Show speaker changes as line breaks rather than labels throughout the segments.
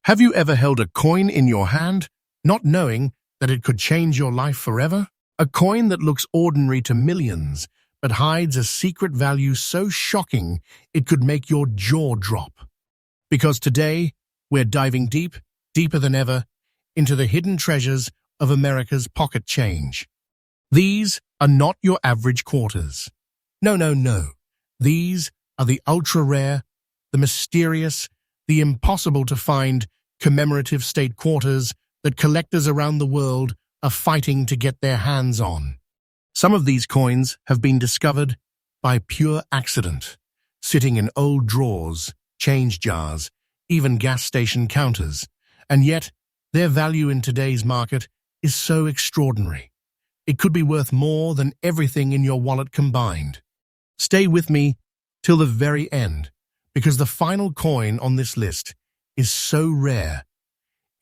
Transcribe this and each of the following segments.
Have you ever held a coin in your hand, not knowing that it could change your life forever? A coin that looks ordinary to millions, but hides a secret value so shocking it could make your jaw drop. Because today, we're diving deep, deeper than ever, into the hidden treasures of America's pocket change. These are not your average quarters. No, no, no. These are the ultra-rare, the mysterious, the impossible-to-find commemorative state quarters that collectors around the world are fighting to get their hands on. Some of these coins have been discovered by pure accident, sitting in old drawers, change jars, even gas station counters, and yet their value in today's market is so extraordinary. It could be worth more than everything in your wallet combined. Stay with me till the very end, because the final coin on this list is so rare,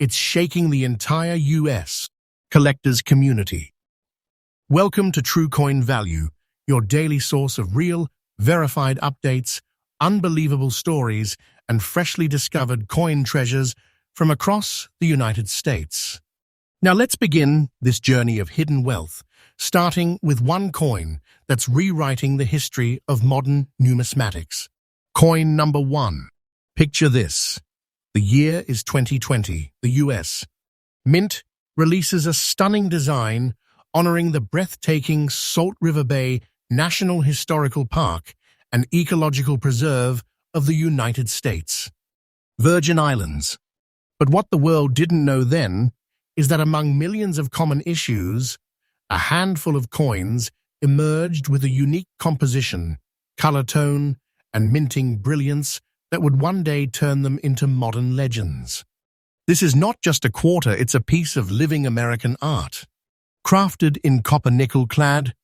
it's shaking the entire US collectors community. Welcome to True Coin Value, your daily source of real, verified updates, unbelievable stories, and freshly discovered coin treasures from across the United States. Now let's begin this journey of hidden wealth, starting with one coin that's rewriting the history of modern numismatics. Coin number 1. Picture this. The year is 2020, the US. Mint releases a stunning design honoring the breathtaking Salt River Bay National Historical Park, an ecological preserve of the United States. Virgin Islands. But what the world didn't know then is that among millions of common issues, a handful of coins emerged with a unique composition, color tone, and minting brilliance that would one day turn them into modern legends. This is not just a quarter, it's a piece of living American art. Crafted in copper-nickel clad,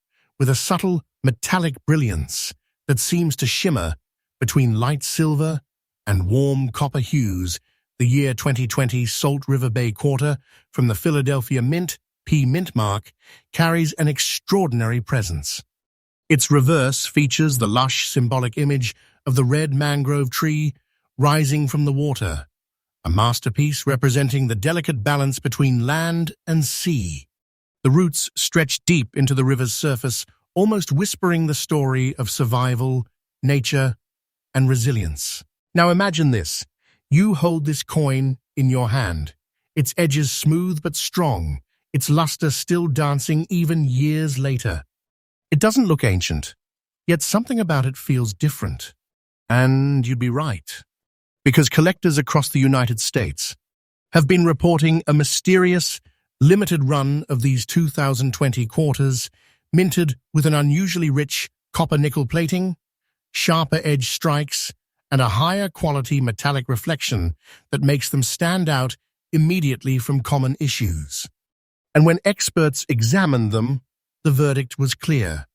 with a subtle metallic brilliance that seems to shimmer between light silver and warm copper hues, the year 2020 Salt River Bay Quarter from the Philadelphia Mint, P Mint mark, carries an extraordinary presence. Its reverse features the lush symbolic image of the red mangrove tree rising from the water, a masterpiece representing the delicate balance between land and sea. The roots stretch deep into the river's surface, almost whispering the story of survival, nature, and resilience. Now imagine this. You hold this coin in your hand, its edges smooth but strong, its luster still dancing even years later. It doesn't look ancient, yet something about it feels different. And you'd be right, because collectors across the United States have been reporting a mysterious, limited run of these 2020 quarters, minted with an unusually rich copper-nickel plating, sharper edge strikes, and a higher quality metallic reflection that makes them stand out immediately from common issues. And when experts examined them, the verdict was clear.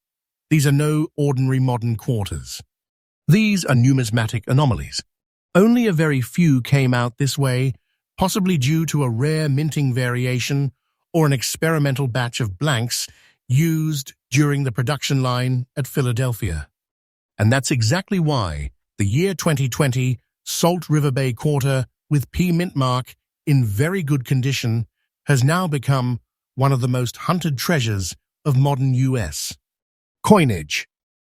These are no ordinary modern quarters. These are numismatic anomalies. Only a very few came out this way, possibly due to a rare minting variation or an experimental batch of blanks used during the production line at Philadelphia. And that's exactly why the year 2020 Salt River Bay Quarter with P Mint mark in very good condition has now become one of the most hunted treasures of modern US. Coinage.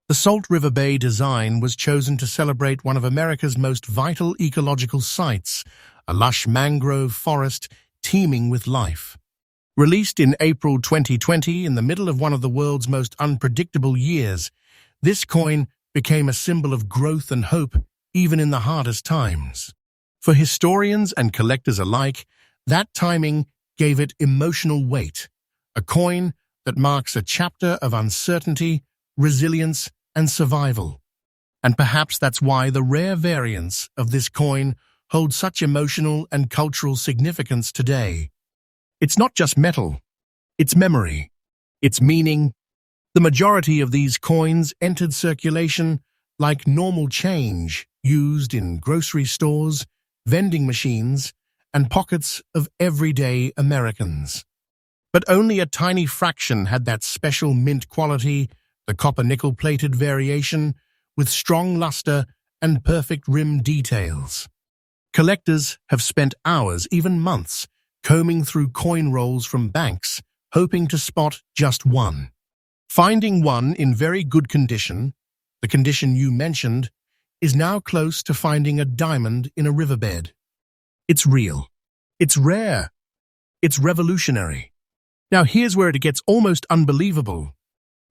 The Salt River Bay design was chosen to celebrate one of America's most vital ecological sites, a lush mangrove forest teeming with life. Released in April 2020 in the middle of one of the world's most unpredictable years, this coin became a symbol of growth and hope even in the hardest times. For historians and collectors alike, that timing gave it emotional weight, a coin that marks a chapter of uncertainty, resilience, and survival. And perhaps that's why the rare variants of this coin hold such emotional and cultural significance today. It's not just metal, it's memory, it's meaning. The majority of these coins entered circulation like normal change used in grocery stores, vending machines, and pockets of everyday Americans. But only a tiny fraction had that special mint quality, the copper-nickel plated variation, with strong luster and perfect rim details. Collectors have spent hours, even months, combing through coin rolls from banks, hoping to spot just one. Finding one in very good condition, the condition you mentioned, is now close to finding a diamond in a riverbed. It's real. It's rare. It's revolutionary. Now here's where it gets almost unbelievable.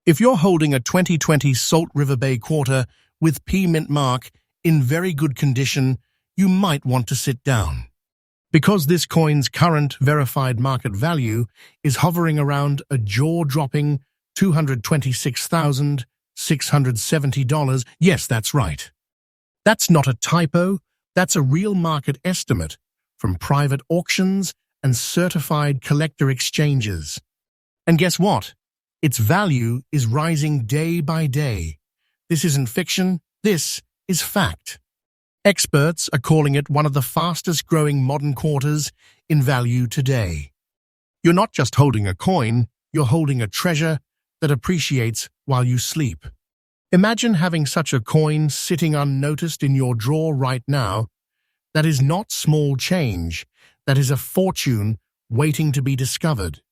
If you're holding a 2020 Salt River Bay quarter with P mint mark in very good condition, you might want to sit down. Because this coin's current verified market value is hovering around a jaw-dropping $226,670. Yes, that's right. That's not a typo, that's a real market estimate from private auctions and certified collector exchanges. And guess what? Its value is rising day by day. This isn't fiction, this is fact. Experts are calling it one of the fastest-growing modern quarters in value today. You're not just holding a coin, you're holding a treasure that appreciates while you sleep. Imagine having such a coin sitting unnoticed in your drawer right now. That is not small change, that is a fortune waiting to be discovered.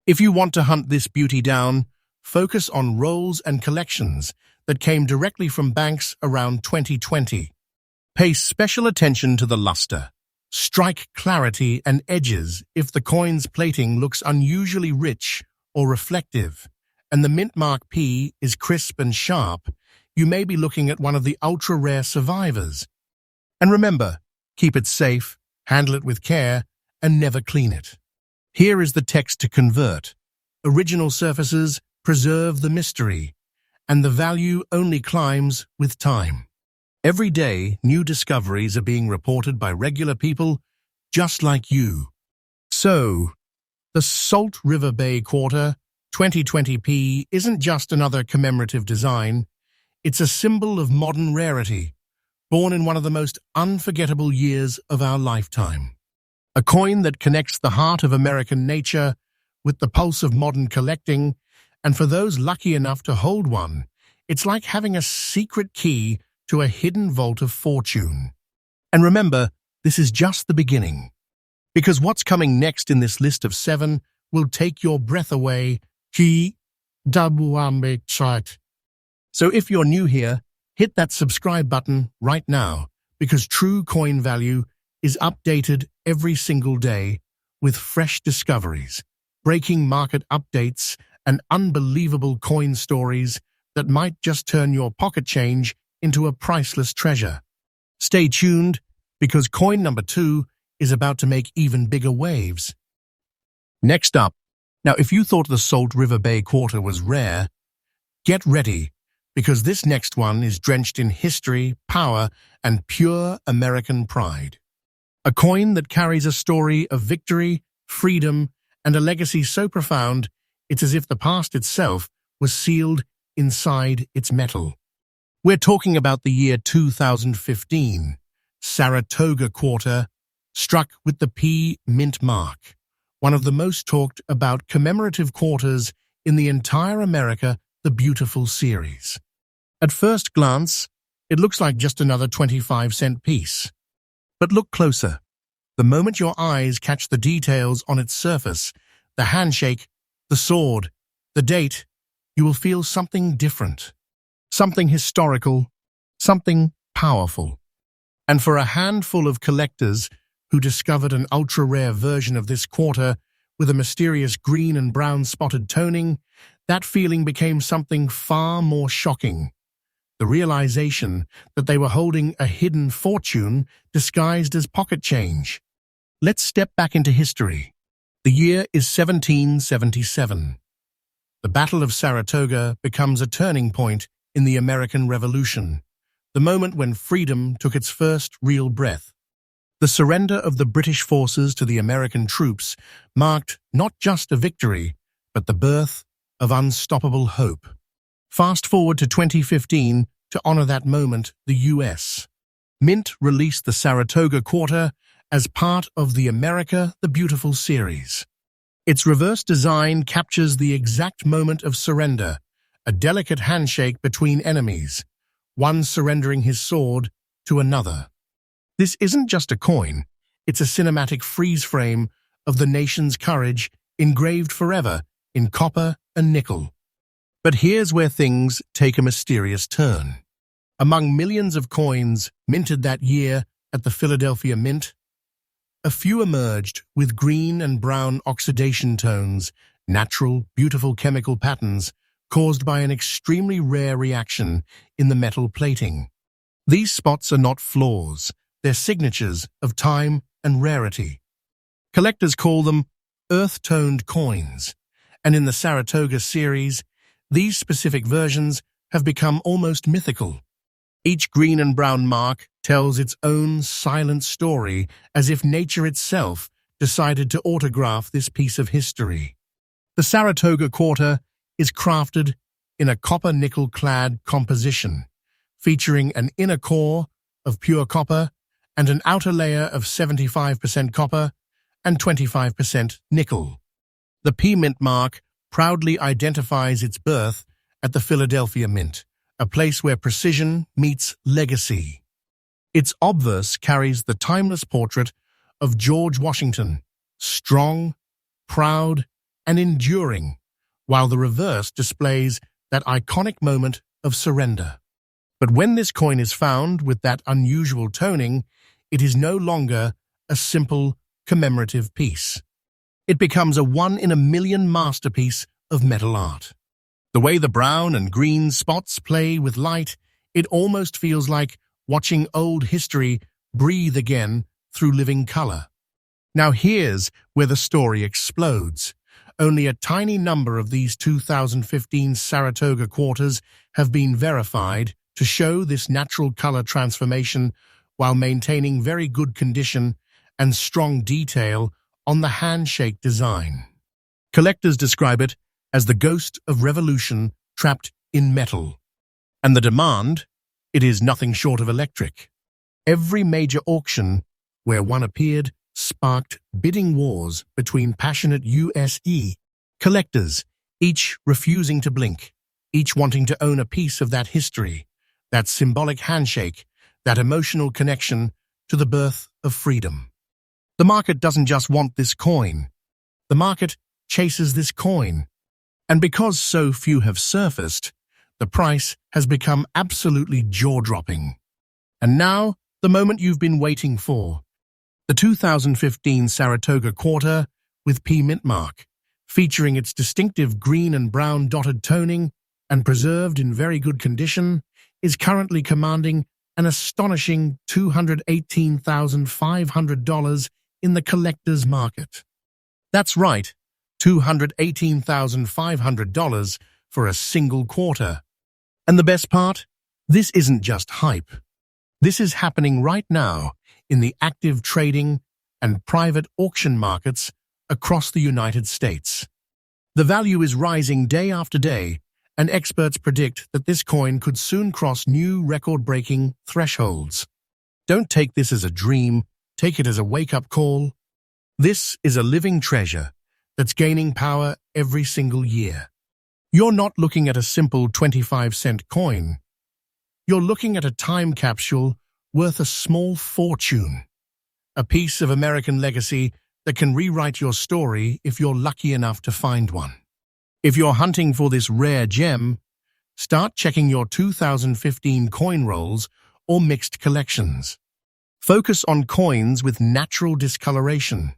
If you want to hunt this beauty down, focus on rolls and collections that came directly from banks around 2020. Pay special attention to the luster. Strike clarity and edges if the coin's plating looks unusually rich or reflective, and the mint mark P is crisp and sharp. You may be looking at one of the ultra-rare survivors. And remember, keep it safe, handle it with care, and never clean it. Here is the text to convert. Original surfaces preserve the mystery, and the value only climbs with time. Every day, new discoveries are being reported by regular people just like you. So, the Salt River Bay Quarter 2020p isn't just another commemorative design, it's a symbol of modern rarity, born in one of the most unforgettable years of our lifetime. A coin that connects the heart of American nature with the pulse of modern collecting, and for those lucky enough to hold one, it's like having a secret key to a hidden vault of fortune. And remember, this is just the beginning. Because what's coming next in this list of 7 will take your breath away. So if you're new here, hit that subscribe button right now, because True Coin Value is updated every single day with fresh discoveries, breaking market updates, and unbelievable coin stories that might just turn your pocket change into a priceless treasure. Stay tuned, because coin number 2 is about to make even bigger waves. Next up, now if you thought the Salt River Bay Quarter was rare, get ready, because this next one is drenched in history, power, and pure American pride. A coin that carries a story of victory, freedom, and a legacy so profound, it's as if the past itself was sealed inside its metal. We're talking about the year 2015, Saratoga Quarter, struck with the P mint mark, one of the most talked about commemorative quarters in the entire America the Beautiful series. At first glance, it looks like just another 25-cent piece. But look closer. The moment your eyes catch the details on its surface, the handshake, the sword, the date, you will feel something different. Something historical, something powerful. And for a handful of collectors who discovered an ultra-rare version of this quarter with a mysterious green and brown spotted toning, that feeling became something far more shocking. The realization that they were holding a hidden fortune disguised as pocket change. Let's step back into history. The year is 1777. The Battle of Saratoga becomes a turning point in the American Revolution, the moment when freedom took its first real breath. The surrender of the British forces to the American troops marked not just a victory, but the birth of unstoppable hope. Fast forward to 2015 to honor that moment, the U.S. Mint released the Saratoga Quarter as part of the America the Beautiful series. Its reverse design captures the exact moment of surrender, a delicate handshake between enemies, one surrendering his sword to another. This isn't just a coin, it's a cinematic freeze frame of the nation's courage engraved forever in copper and nickel. But here's where things take a mysterious turn. Among millions of coins minted that year at the Philadelphia Mint, a few emerged with green and brown oxidation tones, natural, beautiful chemical patterns caused by an extremely rare reaction in the metal plating. These spots are not flaws, they're signatures of time and rarity. Collectors call them earth-toned coins, and in the Saratoga series, these specific versions have become almost mythical. Each green and brown mark tells its own silent story, as if nature itself decided to autograph this piece of history. The Saratoga quarter is crafted in a copper-nickel-clad composition, featuring an inner core of pure copper and an outer layer of 75% copper and 25% nickel. The P Mint mark proudly identifies its birth at the Philadelphia Mint, a place where precision meets legacy. Its obverse carries the timeless portrait of George Washington, strong, proud, and enduring, while the reverse displays that iconic moment of surrender. But when this coin is found with that unusual toning, it is no longer a simple commemorative piece. It becomes a one-in-a-million masterpiece of metal art. The way the brown and green spots play with light, it almost feels like watching old history breathe again through living color. Now here's where the story explodes. Only a tiny number of these 2015 Saratoga quarters have been verified to show this natural color transformation while maintaining very good condition and strong detail on the handshake design. Collectors describe it as the ghost of revolution trapped in metal. And the demand, it is nothing short of electric. Every major auction where one appeared sparked bidding wars between passionate U.S.E. collectors, each refusing to blink, each wanting to own a piece of that history, that symbolic handshake, that emotional connection to the birth of freedom. The market doesn't just want this coin. The market chases this coin. And because so few have surfaced, the price has become absolutely jaw-dropping. And now, the moment you've been waiting for. The 2015 Saratoga quarter with P Mint mark, featuring its distinctive green and brown dotted toning and preserved in very good condition, is currently commanding an astonishing $218,500 in the collector's market. That's right, $218,500 for a single quarter. And the best part? This isn't just hype. This is happening right now in the active trading and private auction markets across the United States. The value is rising day after day, and experts predict that this coin could soon cross new record-breaking thresholds. Don't take this as a dream, take it as a wake-up call. This is a living treasure that's gaining power every single year. You're not looking at a simple 25-cent coin. You're looking at a time capsule worth a small fortune. A piece of American legacy that can rewrite your story if you're lucky enough to find one. If you're hunting for this rare gem, start checking your 2015 coin rolls or mixed collections. Focus on coins with natural discoloration.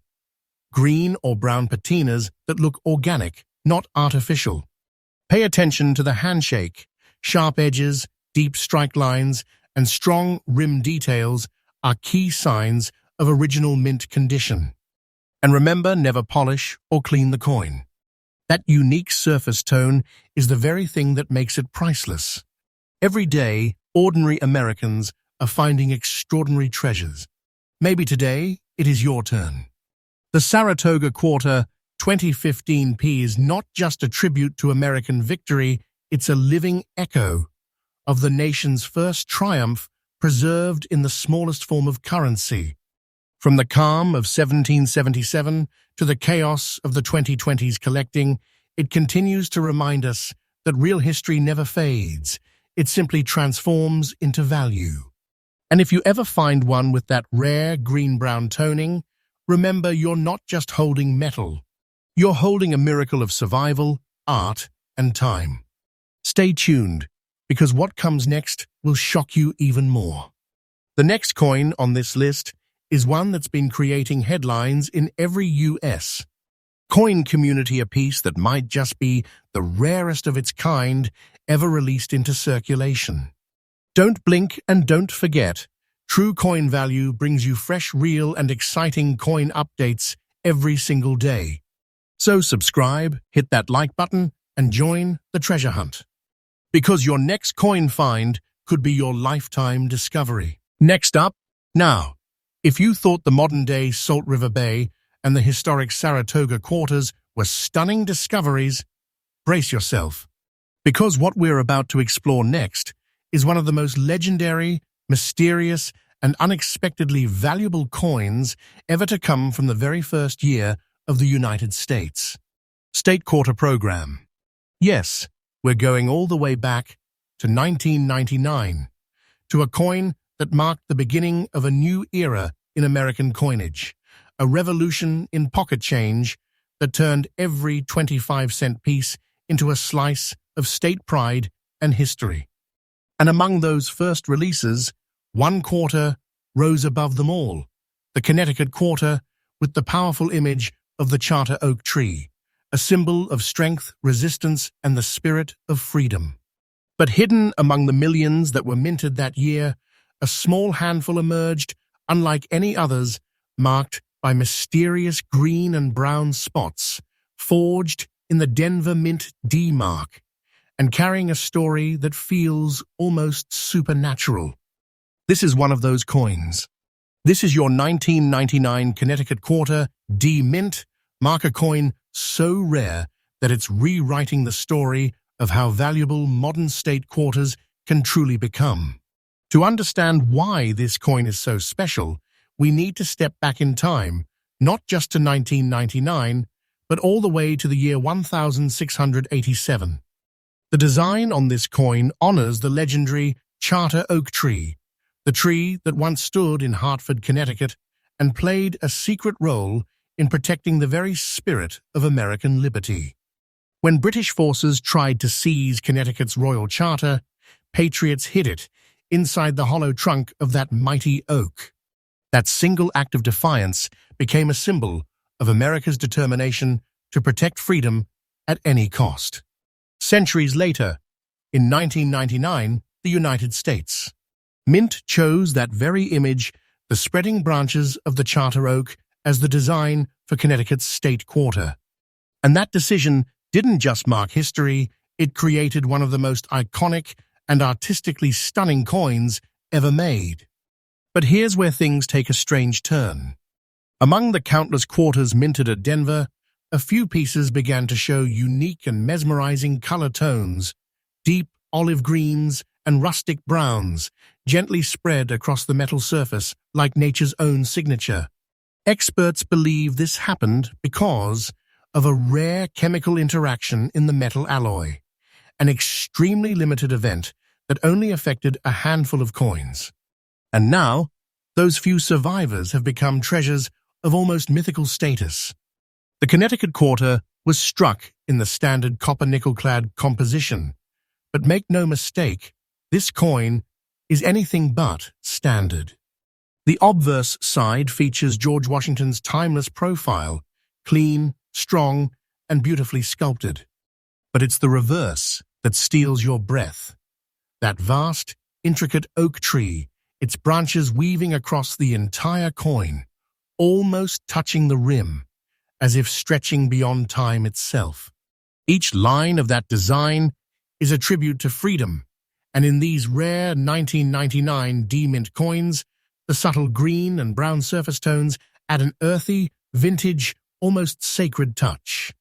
Green or brown patinas that look organic, not artificial. Pay attention to the handshake. Sharp edges, deep strike lines, and strong rim details are key signs of original mint condition. And remember, never polish or clean the coin. That unique surface tone is the very thing that makes it priceless. Every day, ordinary Americans are finding extraordinary treasures. Maybe today, it is your turn. The Saratoga Quarter 2015 P is not just a tribute to American victory, it's a living echo of the nation's first triumph preserved in the smallest form of currency. From the calm of 1777 to the chaos of the 2020s collecting, it continues to remind us that real history never fades. It simply transforms into value. And if you ever find one with that rare green-brown toning, remember you're not just holding metal. You're holding a miracle of survival, art, and time. Stay tuned, because what comes next will shock you even more. The next coin on this list is one that's been creating headlines in every US coin community, a piece that might just be the rarest of its kind ever released into circulation. Don't blink and don't forget, True Coin Value brings you fresh, real, and exciting coin updates every single day. So subscribe, hit that like button, and join the treasure hunt. Because your next coin find could be your lifetime discovery. Next up, now, if you thought the modern-day Salt River Bay and the historic Saratoga Quarters were stunning discoveries, brace yourself. Because what we're about to explore next is one of the most legendary, mysterious, and unexpectedly valuable coins ever to come from the very first year of the United States. State Quarter Program. Yes, we're going all the way back to 1999, to a coin that marked the beginning of a new era in American coinage, a revolution in pocket change that turned every 25-cent piece into a slice of state pride and history. And among those first releases, one quarter rose above them all, the Connecticut quarter with the powerful image of the charter oak tree, a symbol of strength, resistance, and the spirit of freedom. But hidden among the millions that were minted that year, a small handful emerged, unlike any others, marked by mysterious green and brown spots, forged in the Denver Mint D mark, and carrying a story that feels almost supernatural. This is one of those coins. This is your 1999 Connecticut Quarter D Mint, mark a coin so rare that it's rewriting the story of how valuable modern state quarters can truly become. To understand why this coin is so special, we need to step back in time, not just to 1999, but all the way to the year 1687. The design on this coin honors the legendary charter oak tree, the tree that once stood in Hartford, Connecticut, and played a secret role in protecting the very spirit of American liberty. When British forces tried to seize Connecticut's royal charter, patriots hid it inside the hollow trunk of that mighty oak. That single act of defiance became a symbol of America's determination to protect freedom at any cost. Centuries later, in 1999, the United States, Mint chose that very image, the spreading branches of the charter oak, as the design for Connecticut's state quarter. And that decision didn't just mark history, it created one of the most iconic and artistically stunning coins ever made. But here's where things take a strange turn. Among the countless quarters minted at Denver, a few pieces began to show unique and mesmerizing color tones, deep olive greens and rustic browns, gently spread across the metal surface like nature's own signature. Experts believe this happened because of a rare chemical interaction in the metal alloy, an extremely limited event that only affected a handful of coins. And now, those few survivors have become treasures of almost mythical status. The Connecticut quarter was struck in the standard copper-nickel-clad composition, but make no mistake, this coin is anything but standard. The obverse side features George Washington's timeless profile, clean, strong, and beautifully sculpted. But it's the reverse that steals your breath. That vast, intricate oak tree, its branches weaving across the entire coin, almost touching the rim, as if stretching beyond time itself. Each line of that design is a tribute to freedom, and in these rare 1999 D-Mint coins, the subtle green and brown surface tones add an earthy, vintage, almost sacred touch.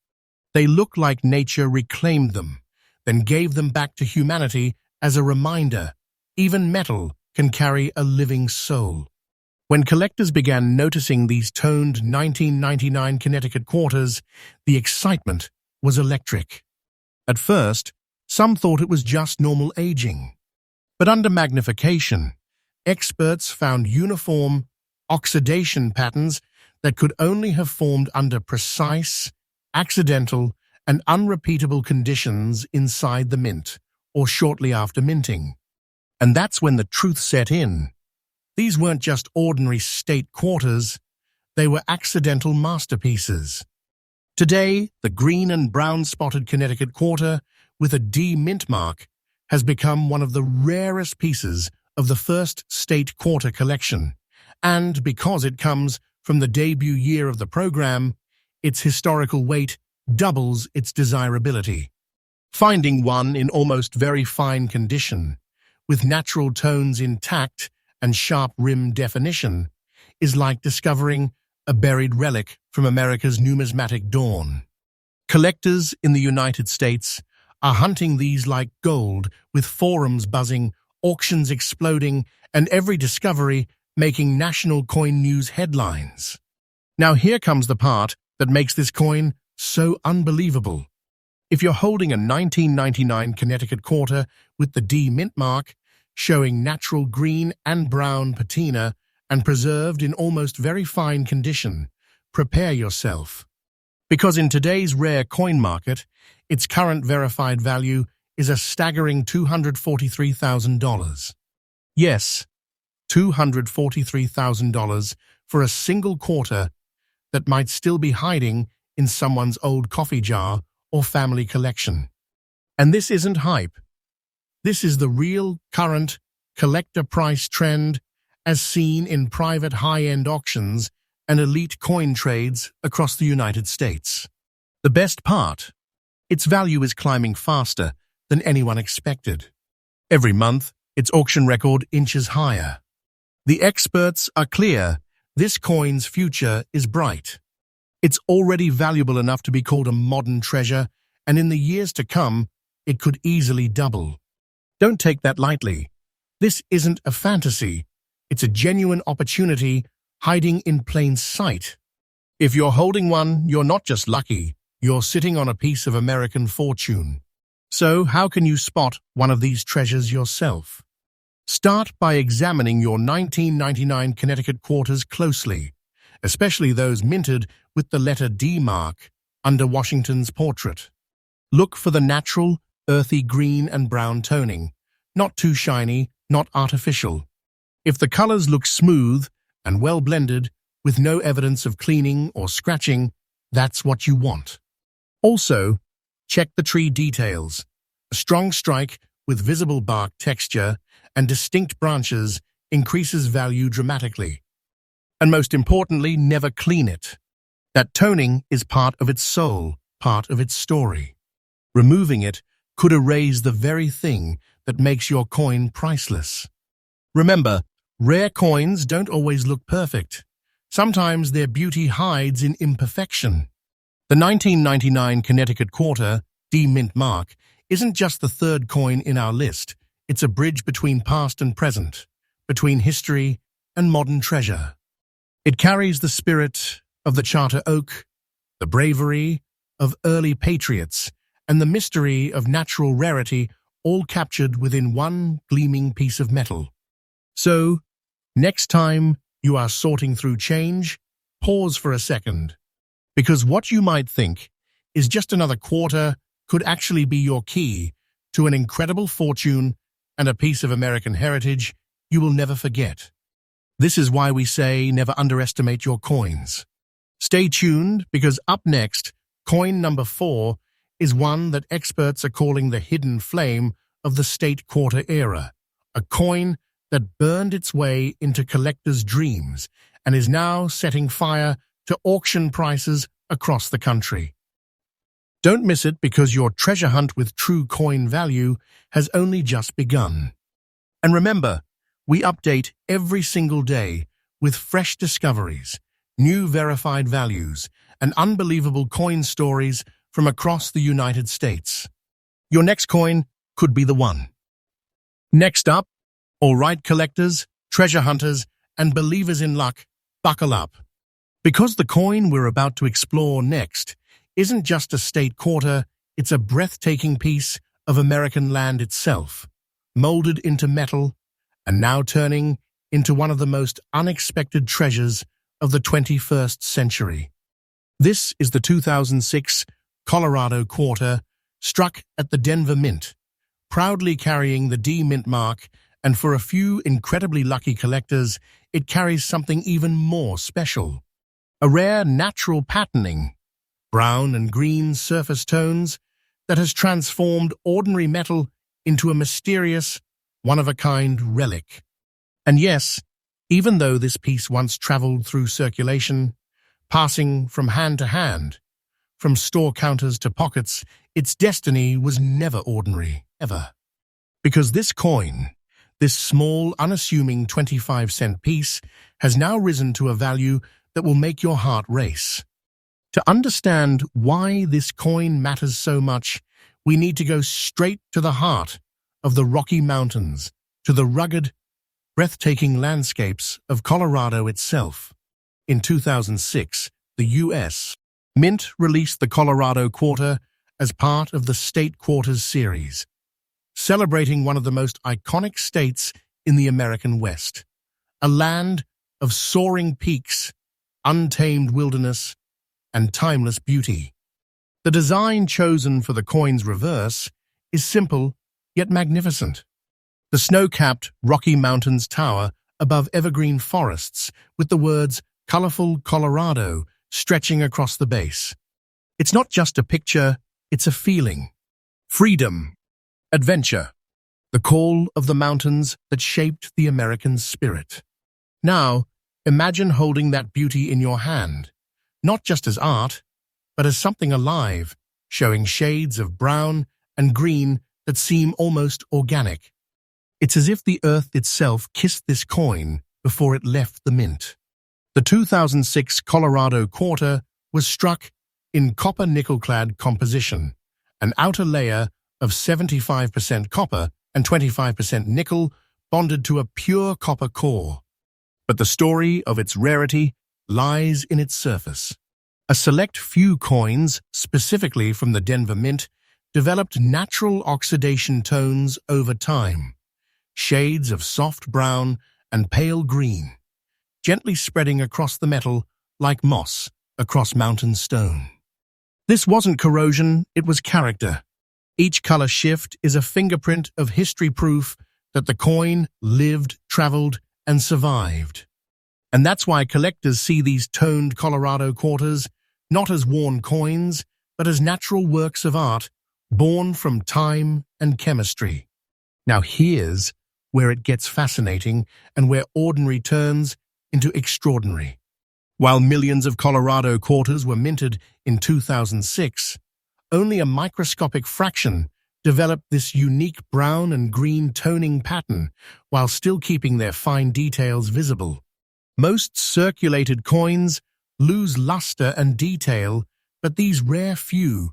They look like nature reclaimed them, then gave them back to humanity as a reminder, even metal can carry a living soul. When collectors began noticing these toned 1999 Connecticut quarters, the excitement was electric. At first, some thought it was just normal aging. But under magnification, experts found uniform oxidation patterns that could only have formed under precise, accidental, and unrepeatable conditions inside the mint or shortly after minting. And that's when the truth set in. These weren't just ordinary state quarters, they were accidental masterpieces. Today, the green and brown spotted Connecticut quarter with a D mint mark has become one of the rarest pieces of the first state quarter collection, and because it comes from the debut year of the program, its historical weight doubles its desirability. Finding one in almost very fine condition, with natural tones intact and sharp rim definition, is like discovering a buried relic from America's numismatic dawn. Collectors in the United States are hunting these like gold, with forums buzzing, auctions exploding, and every discovery making national coin news headlines. Now here comes the part that makes this coin so unbelievable. If you're holding a 1999 Connecticut quarter with the D mint mark, showing natural green and brown patina and preserved in almost very fine condition, prepare yourself. Because in today's rare coin market, its current verified value is a staggering $243,000. Yes, $243,000 for a single quarter that might still be hiding in someone's old coffee jar or family collection. And this isn't hype. This is the real, current, collector price trend as seen in private high-end auctions and elite coin trades across the United States. The best part, its value is climbing faster than anyone expected. Every month, its auction record inches higher. The experts are clear, this coin's future is bright. It's already valuable enough to be called a modern treasure, and in the years to come, it could easily double. Don't take that lightly. This isn't a fantasy. It's a genuine opportunity hiding in plain sight. If you're holding one, you're not just lucky, you're sitting on a piece of American fortune. So how can you spot one of these treasures yourself? Start by examining your 1999 Connecticut quarters closely, especially those minted with the letter D mark under Washington's portrait. Look for the natural, earthy green and brown toning, not too shiny, not artificial. If the colors look smooth and well blended, with no evidence of cleaning or scratching, that's what you want. Also, check the tree details. A strong strike with visible bark texture and distinct branches increases value dramatically. And most importantly, never clean it. That toning is part of its soul, part of its story. Removing it could erase the very thing that makes your coin priceless. Remember, rare coins don't always look perfect. Sometimes their beauty hides in imperfection. The 1999 Connecticut quarter, D mint mark, isn't just the third coin in our list. It's a bridge between past and present, between history and modern treasure. It carries the spirit of the Charter Oak, the bravery of early patriots, and the mystery of natural rarity, all captured within one gleaming piece of metal. So, next time you are sorting through change, pause for a second, because what you might think is just another quarter could actually be your key to an incredible fortune and a piece of American heritage you will never forget. This is why we say never underestimate your coins. Stay tuned, because up next, coin number 4 is one that experts are calling the hidden flame of the state quarter era, a coin that burned its way into collectors' dreams and is now setting fire to auction prices across the country. Don't miss it, because your treasure hunt with true coin value has only just begun. And remember, we update every single day with fresh discoveries, new verified values, and unbelievable coin stories from across the United States. Your next coin could be the one. Next up, all right, collectors, treasure hunters, and believers in luck, buckle up. Because the coin we're about to explore next isn't just a state quarter, it's a breathtaking piece of American land itself, molded into metal and now turning into one of the most unexpected treasures of the 21st century. This is the 2006 Colorado Quarter, struck at the Denver Mint, proudly carrying the D Mint mark, and for a few incredibly lucky collectors, it carries something even more special. A rare natural patterning, brown and green surface tones, that has transformed ordinary metal into a mysterious, one-of-a-kind relic. And yes, even though this piece once traveled through circulation, passing from hand to hand, from store counters to pockets, its destiny was never ordinary, ever. Because this coin, this small, unassuming 25-cent piece, has now risen to a value that will make your heart race. To understand why this coin matters so much, we need to go straight to the heart of the Rocky Mountains, to the rugged, breathtaking landscapes of Colorado itself. In 2006, the U.S. Mint released the Colorado Quarter as part of the State Quarters series, celebrating one of the most iconic states in the American West, a land of soaring peaks, untamed wilderness, and timeless beauty. The design chosen for the coin's reverse is simple yet magnificent. The snow-capped Rocky Mountains tower above evergreen forests with the words "Colorful Colorado" stretching across the base. It's not just a picture, it's a feeling. Freedom, adventure, the call of the mountains that shaped the American spirit. Now, imagine holding that beauty in your hand, not just as art, but as something alive, showing shades of brown and green that seem almost organic. It's as if the earth itself kissed this coin before it left the mint. The 2006 Colorado Quarter was struck in copper nickel-clad composition, an outer layer of 75% copper and 25% nickel bonded to a pure copper core. But the story of its rarity lies in its surface. A select few coins, specifically from the Denver Mint, developed natural oxidation tones over time, shades of soft brown and pale green, gently spreading across the metal like moss across mountain stone. This wasn't corrosion, it was character. Each color shift is a fingerprint of history, proof that the coin lived, traveled, and survived. And that's why collectors see these toned Colorado Quarters not as worn coins, but as natural works of art born from time and chemistry. Now here's where it gets fascinating and where ordinary turns into extraordinary. While millions of Colorado Quarters were minted in 2006, only a microscopic fraction developed this unique brown and green toning pattern while still keeping their fine details visible. Most circulated coins lose luster and detail, but these rare few,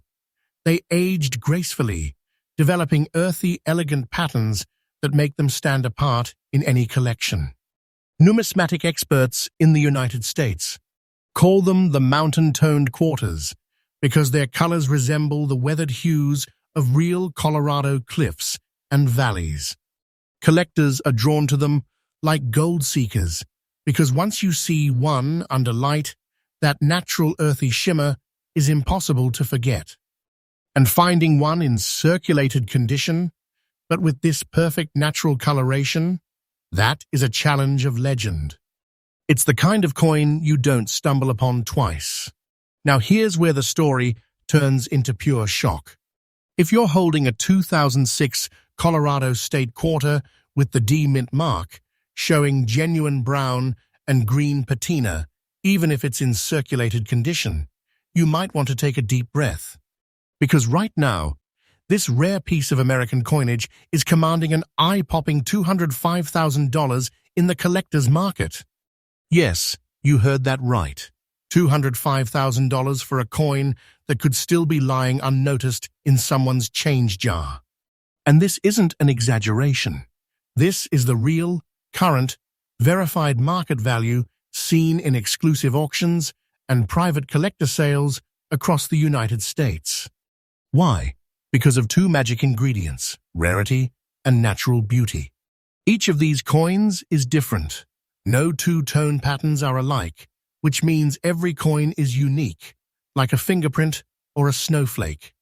they aged gracefully, developing earthy, elegant patterns that make them stand apart in any collection. Numismatic experts in the United States call them the mountain-toned quarters because their colors resemble the weathered hues of real Colorado cliffs and valleys. Collectors are drawn to them like gold seekers because once you see one under light, that natural earthy shimmer is impossible to forget. And finding one in circulated condition, but with this perfect natural coloration, that is a challenge of legend. It's the kind of coin you don't stumble upon twice. Now here's where the story turns into pure shock. If you're holding a 2006 Colorado State Quarter with the D Mint mark, showing genuine brown and green patina, even if it's in circulated condition, you might want to take a deep breath. Because right now, this rare piece of American coinage is commanding an eye-popping $205,000 in the collector's market. Yes, you heard that right. $205,000 for a coin that could still be lying unnoticed in someone's change jar. And this isn't an exaggeration. This is the real, current, verified market value seen in exclusive auctions and private collector sales across the United States. Why? Because of two magic ingredients, rarity and natural beauty. Each of these coins is different. No two-tone patterns are alike, which means every coin is unique, like a fingerprint or a snowflake.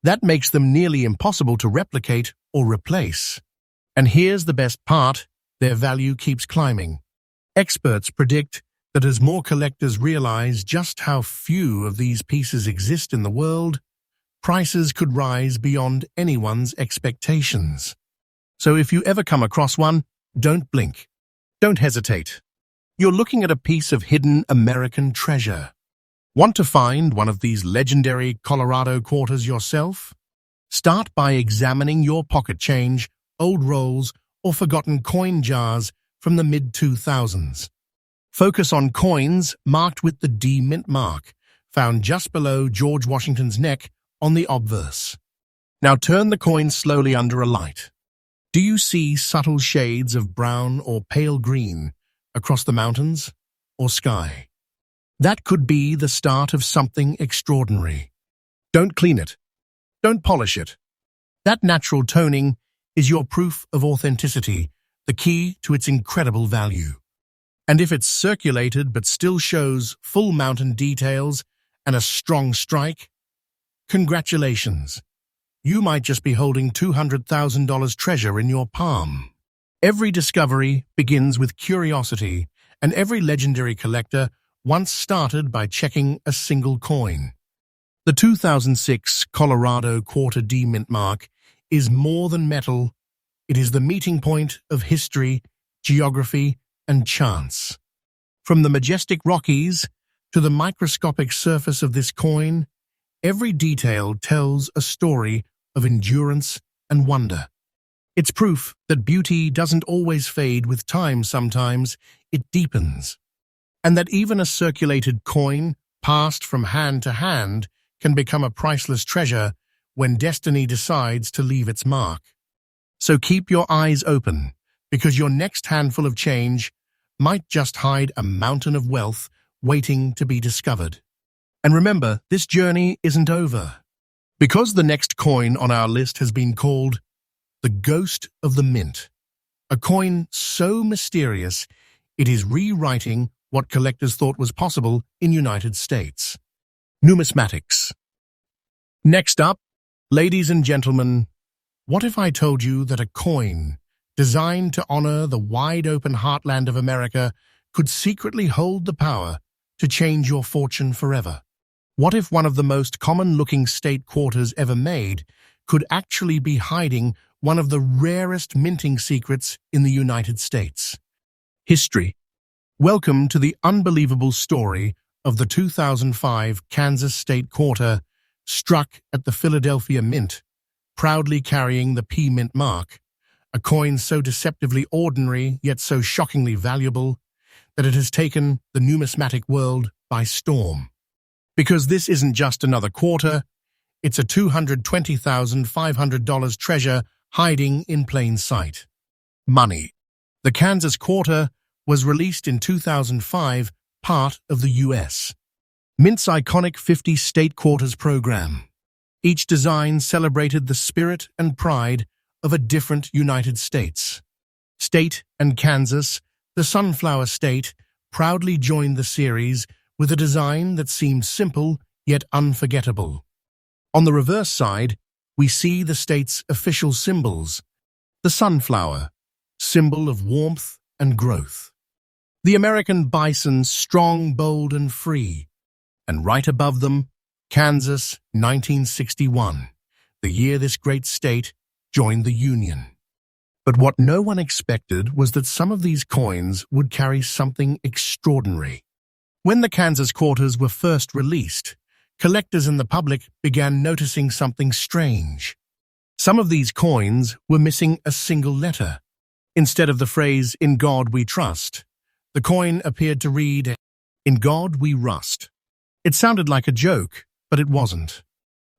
That makes them nearly impossible to replicate or replace. And here's the best part, their value keeps climbing. Experts predict that as more collectors realize just how few of these pieces exist in the world, prices could rise beyond anyone's expectations. So if you ever come across one, don't blink. Don't hesitate. You're looking at a piece of hidden American treasure. Want to find one of these legendary Colorado quarters yourself? Start by examining your pocket change, old rolls, or forgotten coin jars from the mid-2000s. Focus on coins marked with the D mint mark, found just below George Washington's neck on the obverse. Now turn the coin slowly under a light. Do you see subtle shades of brown or pale green across the mountains or sky? That could be the start of something extraordinary. Don't clean it. Don't polish it. That natural toning is your proof of authenticity, the key to its incredible value. And if it's circulated but still shows full mountain details and a strong strike, congratulations. You might just be holding $200,000 treasure in your palm. Every discovery begins with curiosity, and every legendary collector once started by checking a single coin. The 2006 Colorado Quarter D mint mark is more than metal. It is the meeting point of history, geography, and chance. From the majestic Rockies to the microscopic surface of this coin, every detail tells a story of endurance and wonder. It's proof that beauty doesn't always fade with time. Sometimes it deepens. And that even a circulated coin, passed from hand to hand, can become a priceless treasure when destiny decides to leave its mark. So keep your eyes open, because your next handful of change might just hide a mountain of wealth waiting to be discovered. And remember, this journey isn't over. Because the next coin on our list has been called the Ghost of the Mint, a coin so mysterious it is rewriting what collectors thought was possible in United States. Numismatics. Next up, ladies and gentlemen, what if I told you that a coin designed to honor the wide-open heartland of America could secretly hold the power to change your fortune forever? What if one of the most common-looking state quarters ever made could actually be hiding one of the rarest minting secrets in the United States? History. Welcome to the unbelievable story of the 2005 Kansas State Quarter, struck at the Philadelphia Mint, proudly carrying the P Mint mark, a coin so deceptively ordinary yet so shockingly valuable that it has taken the numismatic world by storm. Because this isn't just another quarter, it's a $220,500 treasure hiding in plain sight. Money. The Kansas Quarter was released in 2005, part of the U.S. Mint's iconic 50 State Quarters program. Each design celebrated the spirit and pride of a different United States. State and Kansas, the Sunflower State, proudly joined the series with a design that seemed simple yet unforgettable. On the reverse side, we see the state's official symbols, the sunflower, symbol of warmth and growth. The American bison, strong, bold, and free. And right above them, Kansas, 1961, the year this great state joined the Union. But what no one expected was that some of these coins would carry something extraordinary. When the Kansas quarters were first released, collectors and the public began noticing something strange. Some of these coins were missing a single letter. Instead of the phrase, "In God we trust," the coin appeared to read, "In God we rust." It sounded like a joke, but it wasn't.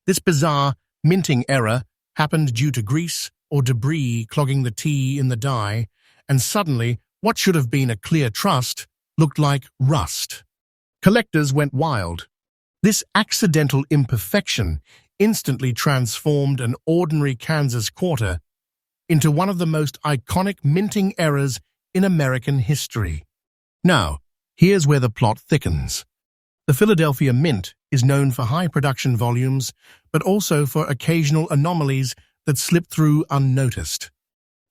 This bizarre minting error happened due to grease or debris clogging the tea in the die, and suddenly what should have been a clear trust looked like rust. Collectors went wild. This accidental imperfection instantly transformed an ordinary Kansas quarter into one of the most iconic minting errors in American history. Now, here's where the plot thickens. The Philadelphia Mint is known for high production volumes, but also for occasional anomalies that slip through unnoticed.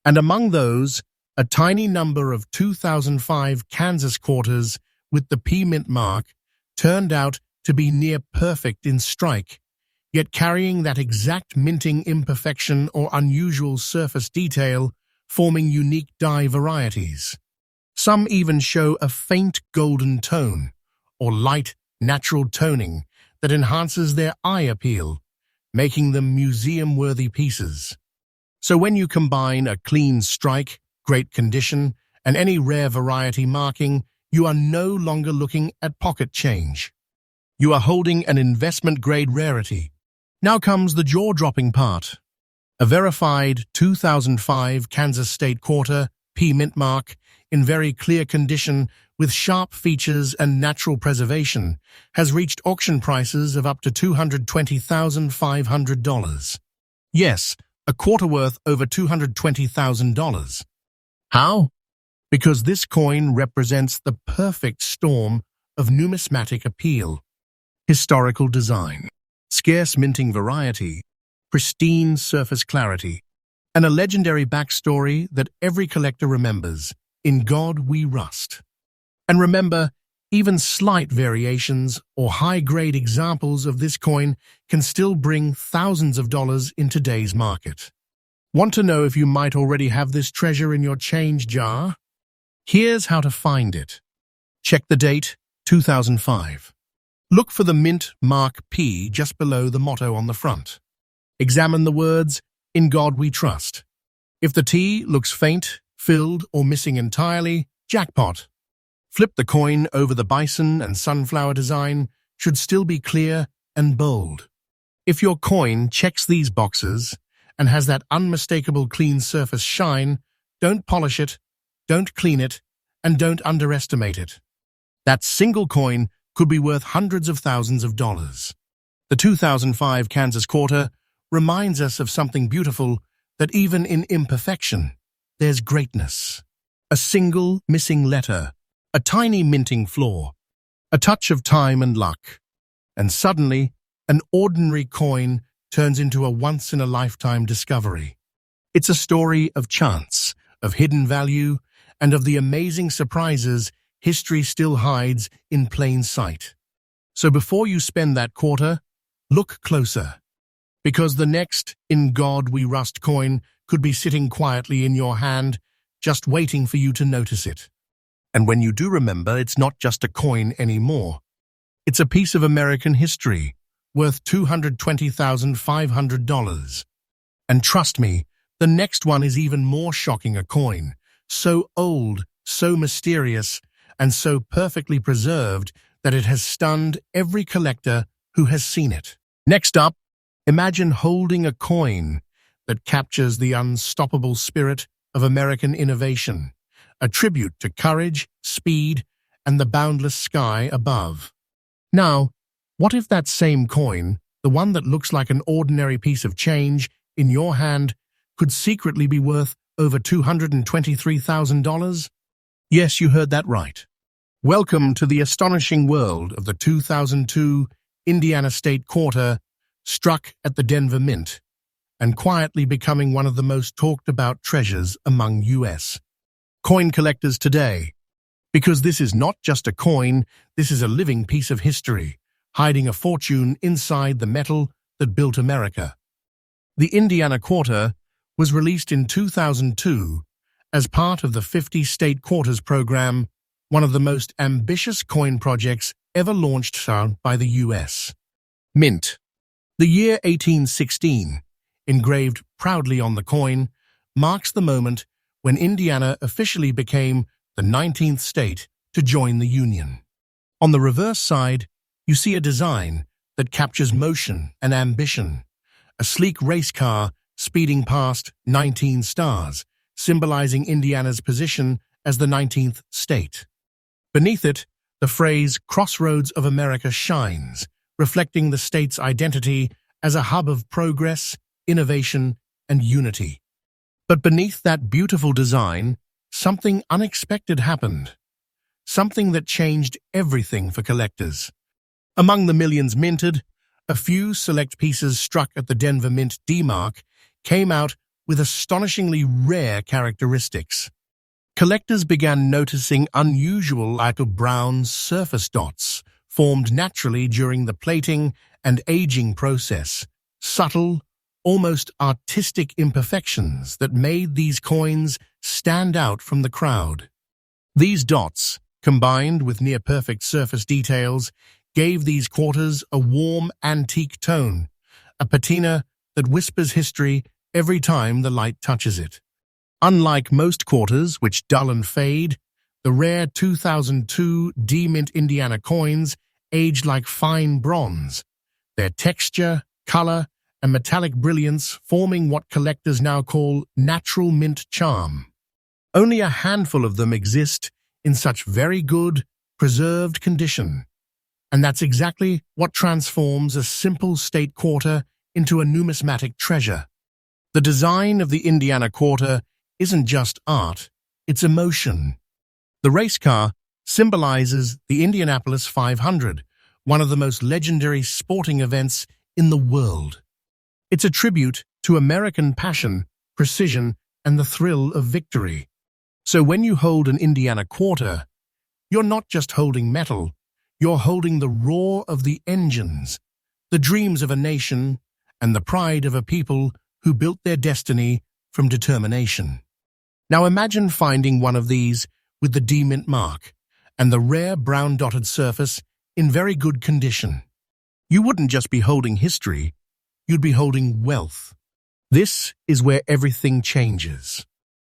And among those, a tiny number of 2005 Kansas quarters with the P Mint mark turned out to be near perfect in strike, yet carrying that exact minting imperfection or unusual surface detail, forming unique die varieties. Some even show a faint golden tone, or light, natural toning that enhances their eye appeal, making them museum-worthy pieces. So when you combine a clean strike, great condition, and any rare variety marking, you are no longer looking at pocket change. You are holding an investment-grade rarity. Now comes the jaw-dropping part. A verified 2005 Kansas State Quarter P Mint mark in very clear condition with sharp features and natural preservation has reached auction prices of up to $220,500. Yes, a quarter worth over $220,000. How? Because this coin represents the perfect storm of numismatic appeal, historical design, scarce minting variety, pristine surface clarity, and a legendary backstory that every collector remembers: in God we rust. And remember, even slight variations or high-grade examples of this coin can still bring thousands of dollars in today's market. Want to know if you might already have this treasure in your change jar? Here's how to find it. Check the date, 2005. Look for the Mint mark P just below the motto on the front. Examine the words, "In God we trust." If the T looks faint, filled, or missing entirely, jackpot. Flip the coin over the bison and sunflower design should still be clear and bold. If your coin checks these boxes and has that unmistakable clean surface shine, don't polish it, don't clean it, and don't underestimate it. That single coin could be worth hundreds of thousands of dollars. The 2005 Kansas Quarter reminds us of something beautiful, that even in imperfection, there's greatness. A single missing letter, a tiny minting flaw, a touch of time and luck, and suddenly an ordinary coin turns into a once-in-a-lifetime discovery. It's a story of chance, of hidden value, and of the amazing surprises history still hides in plain sight. So before you spend that quarter, look closer, because the next "In God We Rust" coin could be sitting quietly in your hand, just waiting for you to notice it. And when you do remember, it's not just a coin anymore. It's a piece of American history, worth $220,500. And trust me, the next one is even more shocking: a coin, so old, so mysterious, and so perfectly preserved that it has stunned every collector who has seen it. Next up, imagine holding a coin that captures the unstoppable spirit of American innovation, a tribute to courage, speed, and the boundless sky above. Now, what if that same coin, the one that looks like an ordinary piece of change in your hand, could secretly be worth over $223,000? Yes, you heard that right. Welcome to the astonishing world of the 2002 Indiana State Quarter, struck at the Denver Mint, and quietly becoming one of the most talked about treasures among U.S. coin collectors today. Because this is not just a coin, this is a living piece of history, hiding a fortune inside the metal that built America. The Indiana Quarter was released in 2002 as part of the 50 State Quarters program, one of the most ambitious coin projects ever launched by the U.S. Mint. The year 1816, engraved proudly on the coin, marks the moment when Indiana officially became the 19th state to join the Union. On the reverse side, you see a design that captures motion and ambition, a sleek race car speeding past 19 stars, symbolizing Indiana's position as the 19th state. Beneath it, the phrase "Crossroads of America" shines, reflecting the state's identity as a hub of progress, innovation, and unity. But beneath that beautiful design, something unexpected happened. something that changed everything for collectors. Among the millions minted, a few select pieces struck at the Denver Mint D mark came out with astonishingly rare characteristics. Collectors began noticing unusual like brown surface dots formed naturally during the plating and aging process, subtle, almost artistic imperfections that made these coins stand out from the crowd. These dots, combined with near-perfect surface details, gave these quarters a warm, antique tone, a patina that whispers history every time the light touches it. Unlike most quarters, which dull and fade, the rare 2002 D-Mint Indiana coins aged like fine bronze, their texture, color, and metallic brilliance forming what collectors now call natural mint charm. Only a handful of them exist in such very good, preserved condition. And that's exactly what transforms a simple state quarter into a numismatic treasure. The design of the Indiana quarter isn't just art, it's emotion. The race car symbolizes the Indianapolis 500, one of the most legendary sporting events in the world. It's a tribute to American passion, precision, and the thrill of victory. So when you hold an Indiana quarter, you're not just holding metal, you're holding the roar of the engines, the dreams of a nation, and the pride of a people who built their destiny from determination. Now imagine finding one of these with the D-Mint mark and the rare brown dotted surface in very good condition. You wouldn't just be holding history, you'd be holding wealth. This is where everything changes.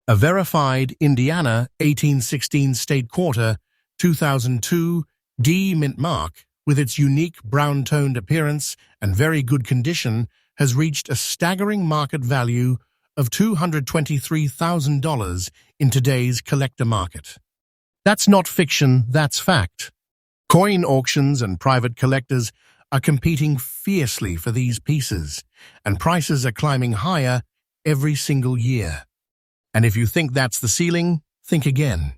A verified Indiana 1816 state quarter 2002 D-Mint mark with its unique brown-toned appearance and very good condition has reached a staggering market value of $223,000 in today's collector market. That's not fiction, that's fact. Coin auctions and private collectors are competing fiercely for these pieces, and prices are climbing higher every single year. And if you think that's the ceiling, think again.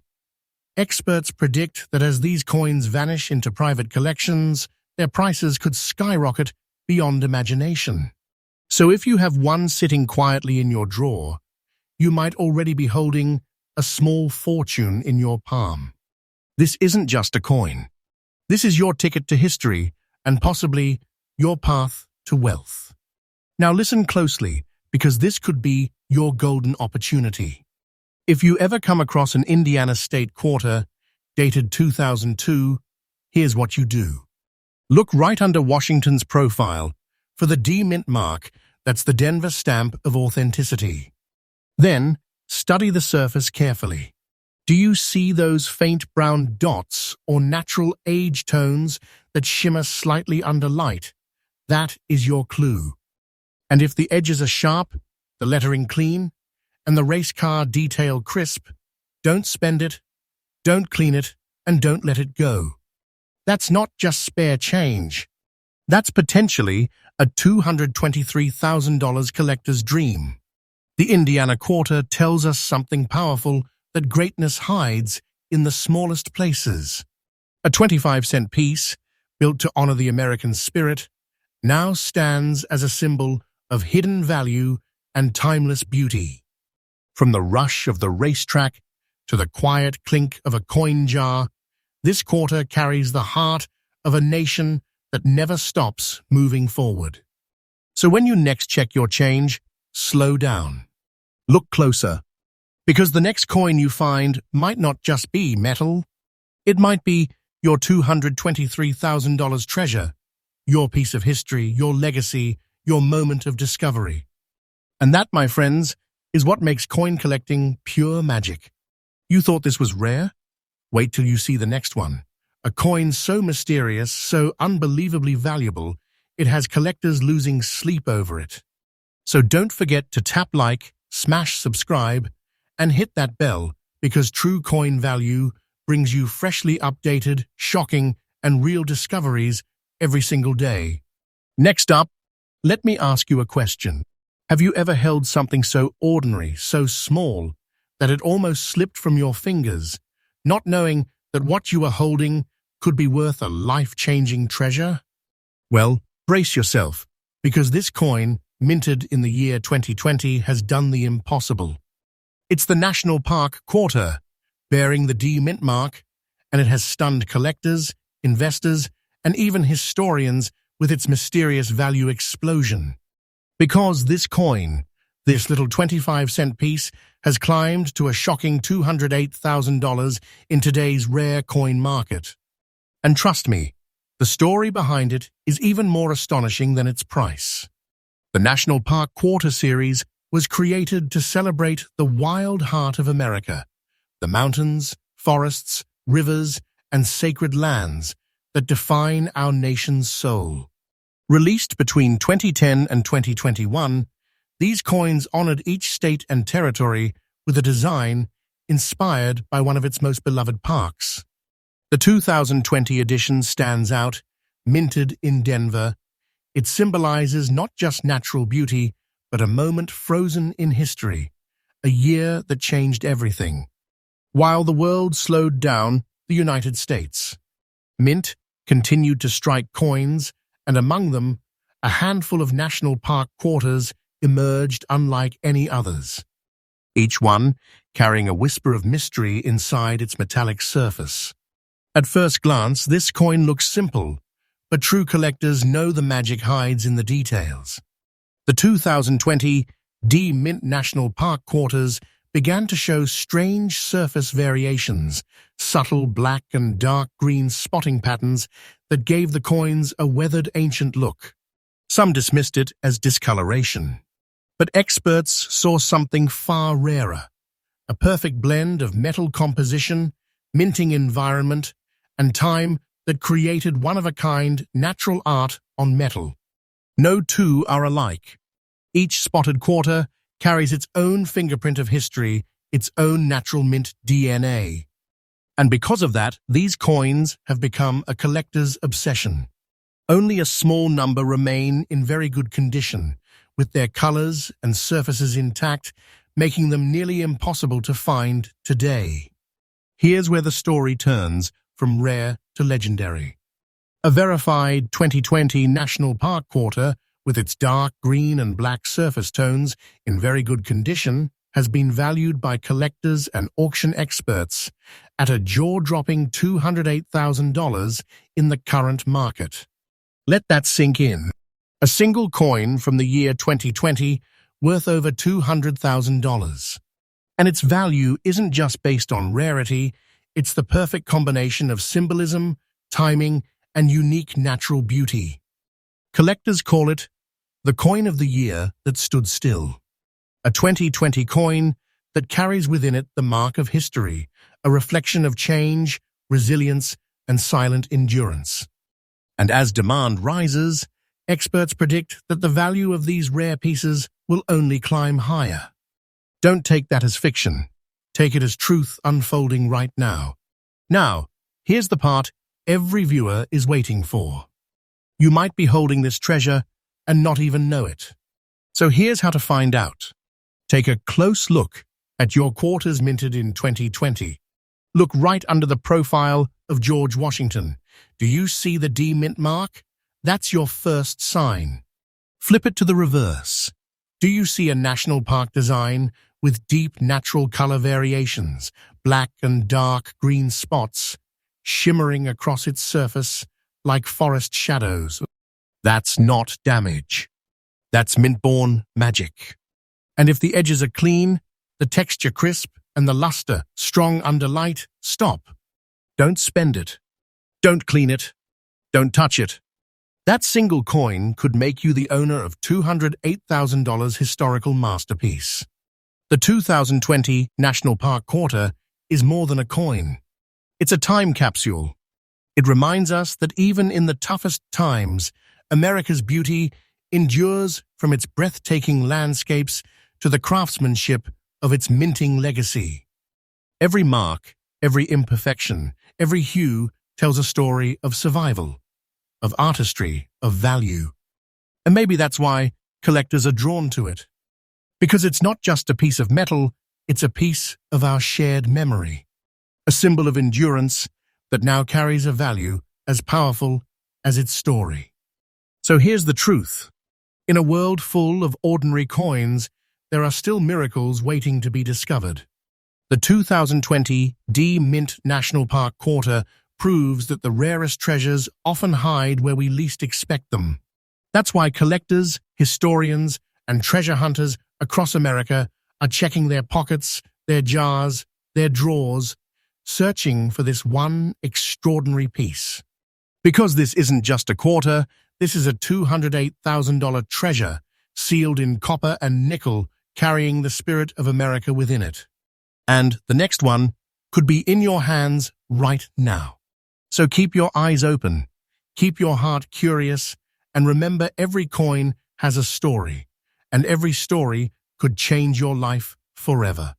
Experts predict that as these coins vanish into private collections, their prices could skyrocket beyond imagination. So if you have one sitting quietly in your drawer, you might already be holding a small fortune in your palm. This isn't just a coin. This is your ticket to history and possibly your path to wealth. Now listen closely, because this could be your golden opportunity. If you ever come across an Indiana state quarter dated 2002, here's what you do. Look right under Washington's profile for the D-Mint mark that's the Denver stamp of authenticity. Then, study the surface carefully. Do you see those faint brown dots or natural age tones that shimmer slightly under light? That is your clue. And if the edges are sharp, the lettering clean, and the race car detail crisp, don't spend it, don't clean it, and don't let it go. That's not just spare change. That's potentially a $223,000 collector's dream. The Indiana quarter tells us something powerful that greatness hides in the smallest places. A 25-cent piece, built to honor the American spirit, now stands as a symbol of hidden value and timeless beauty. From the rush of the racetrack to the quiet clink of a coin jar, this quarter carries the heart of a nation that never stops moving forward. So when you next check your change, slow down. Look closer, because the next coin you find might not just be metal. It might be your $223,000 treasure, your piece of history, your legacy, your moment of discovery. And that, my friends, is what makes coin collecting pure magic. You thought this was rare? Wait till you see the next one. A coin so mysterious, so unbelievably valuable, it has collectors losing sleep over it. So don't forget to tap like, smash subscribe, and hit that bell, because true coin value brings you freshly updated, shocking, and real discoveries every single day. Next up, let me ask you a question. Have you ever held something so ordinary, so small, that it almost slipped from your fingers, not knowing that what you are holding could be worth a life-changing treasure? Well, brace yourself, because this coin, minted in the year 2020, has done the impossible. It's the National Park Quarter, bearing the D Mint mark, and it has stunned collectors, investors, and even historians with its mysterious value explosion. Because this coin, this little 25-cent piece, has climbed to a shocking $208,000 in today's rare coin market. And trust me, the story behind it is even more astonishing than its price. The National Park Quarter series was created to celebrate the wild heart of America, the mountains, forests, rivers, and sacred lands that define our nation's soul. Released between 2010 and 2021, these coins honored each state and territory with a design inspired by one of its most beloved parks. The 2020 edition stands out, minted in Denver. It symbolizes not just natural beauty, but a moment frozen in history, a year that changed everything. While the world slowed down, the United States Mint continued to strike coins, and among them, a handful of national park quarters emerged unlike any others, each one carrying a whisper of mystery inside its metallic surface. At first glance, this coin looks simple, but true collectors know the magic hides in the details. The 2020 D Mint National Park Quarters began to show strange surface variations, subtle black and dark green spotting patterns that gave the coins a weathered ancient look. Some dismissed it as discoloration, but experts saw something far rarer, a perfect blend of metal composition, minting environment, and time that created one-of-a-kind natural art on metal. No two are alike. Each spotted quarter carries its own fingerprint of history, its own natural mint DNA. And because of that, these coins have become a collector's obsession. Only a small number remain in very good condition, with their colors and surfaces intact, making them nearly impossible to find today. Here's where the story turns from rare to legendary. A verified 2020 National Park Quarter, with its dark green and black surface tones in very good condition, has been valued by collectors and auction experts at a jaw-dropping $208,000 in the current market. Let that sink in. A single coin from the year 2020 worth over $200,000. And its value isn't just based on rarity, it's the perfect combination of symbolism, timing, and unique natural beauty. Collectors call it the coin of the year that stood still. A 2020 coin that carries within it the mark of history, a reflection of change, resilience, and silent endurance. And as demand rises, experts predict that the value of these rare pieces will only climb higher. Don't take that as fiction. Take it as truth unfolding right now. Now, here's the part every viewer is waiting for. You might be holding this treasure and not even know it. So here's how to find out. Take a close look at your quarters minted in 2020. Look right under the profile of George Washington. Do you see the D Mint mark? That's your first sign. Flip it to the reverse. Do you see a national park design with deep natural color variations, black and dark green spots, shimmering across its surface like forest shadows? That's not damage. That's mint-born magic. And if the edges are clean, the texture crisp, and the luster strong under light, stop. Don't spend it. Don't clean it. Don't touch it. That single coin could make you the owner of $208,000 historical masterpiece. The 2020 National Park Quarter is more than a coin. It's a time capsule. It reminds us that even in the toughest times, America's beauty endures, from its breathtaking landscapes to the craftsmanship of its minting legacy. Every mark, every imperfection, every hue tells a story of survival, of artistry, of value. And maybe that's why collectors are drawn to it. Because it's not just a piece of metal, it's a piece of our shared memory, a symbol of endurance that now carries a value as powerful as its story. So here's the truth. In a world full of ordinary coins, there are still miracles waiting to be discovered. The 2020 D Mint National Park Quarter proves that the rarest treasures often hide where we least expect them. That's why collectors, historians, and treasure hunters across America are checking their pockets, their jars, their drawers, searching for this one extraordinary piece. Because this isn't just a quarter, this is a $208,000 treasure, sealed in copper and nickel, carrying the spirit of America within it. And the next one could be in your hands right now. So keep your eyes open, keep your heart curious, and remember every coin has a story, and every story could change your life forever.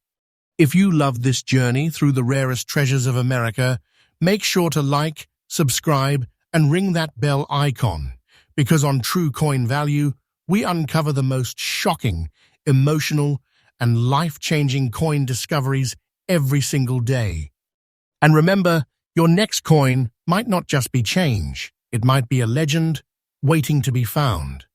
If you loved this journey through the rarest treasures of America, make sure to like, subscribe, and ring that bell icon, because on True Coin Value, we uncover the most shocking, emotional, and life-changing coin discoveries every single day. And remember, your next coin might not just be change, it might be a legend waiting to be found.